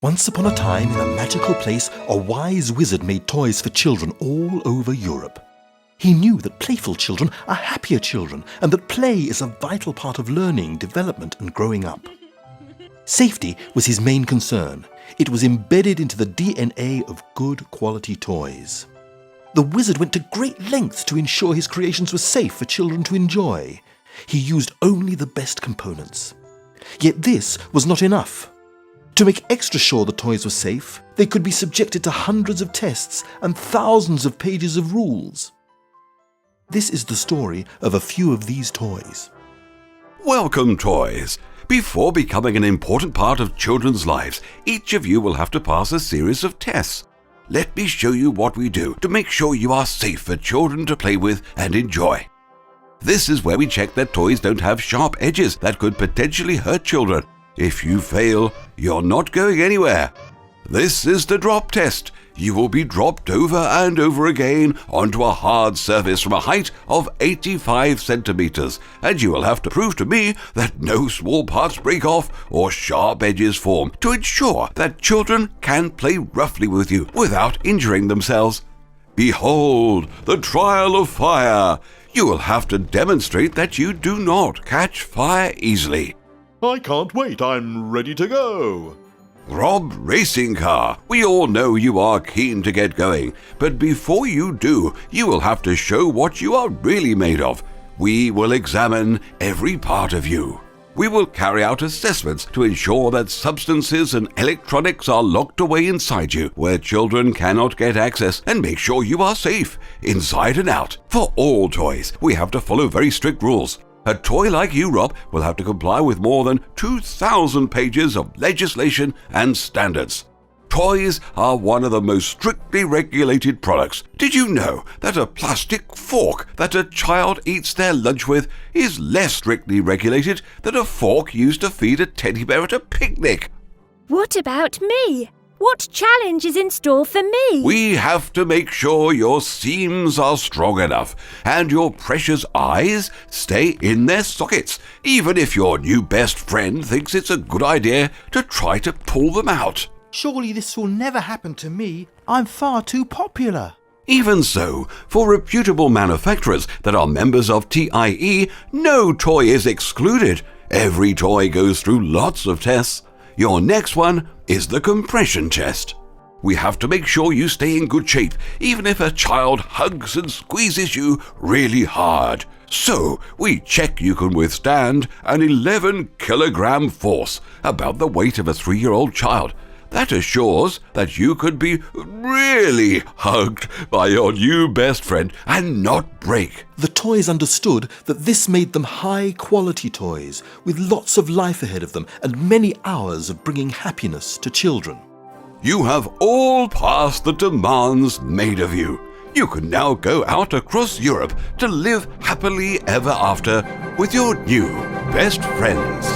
Once upon a time, in a magical place, a wise wizard made toys for children all over Europe. He knew that playful children are happier children, and that play is a vital part of learning, development, and growing up. Safety was his main concern. It was embedded into the DNA of good quality toys. The wizard went to great lengths to ensure his creations were safe for children to enjoy. He used only the best components. Yet this was not enough. To make extra sure the toys were safe, they could be subjected to hundreds of tests and thousands of pages of rules. This is the story of a few of these toys. Welcome, toys! Before becoming an important part of children's lives, each of you will have to pass a series of tests. Let me show you what we do to make sure you are safe for children to play with and enjoy. This is where we check that toys don't have sharp edges that could potentially hurt children. If you fail, you're not going anywhere. This is the drop test. You will be dropped over and over again onto a hard surface from a height of 85 centimeters, and you will have to prove to me that no small parts break off or sharp edges form to ensure that children can play roughly with you without injuring themselves. Behold, the trial of fire. You will have to demonstrate that you do not catch fire easily. I can't wait, I'm ready to go. Rob Racing Car, we all know you are keen to get going, but before you do, you will have to show what you are really made of. We will examine every part of you. We will carry out assessments to ensure that substances and electronics are locked away inside you, where children cannot get access, and make sure you are safe, inside and out. For all toys, we have to follow very strict rules. A toy like you, Rob, will have to comply with more than 2,000 pages of legislation and standards. Toys are one of the most strictly regulated products. Did you know that a plastic fork that a child eats their lunch with is less strictly regulated than a fork used to feed a teddy bear at a picnic? What about me? What challenge is in store for me? We have to make sure your seams are strong enough and your precious eyes stay in their sockets, even if your new best friend thinks it's a good idea to try to pull them out. Surely this will never happen to me. I'm far too popular. Even so, for reputable manufacturers that are members of TIE, no toy is excluded. Every toy goes through lots of tests. Your next one is the compression test. We have to make sure you stay in good shape, even if a child hugs and squeezes you really hard. So, we check you can withstand an 11-kilogram force, about the weight of a 3-year-old child. That assures that you could be really hugged by your new best friend and not break. The toys understood that this made them high-quality toys, with lots of life ahead of them and many hours of bringing happiness to children. You have all passed the demands made of you. You can now go out across Europe to live happily ever after with your new best friends.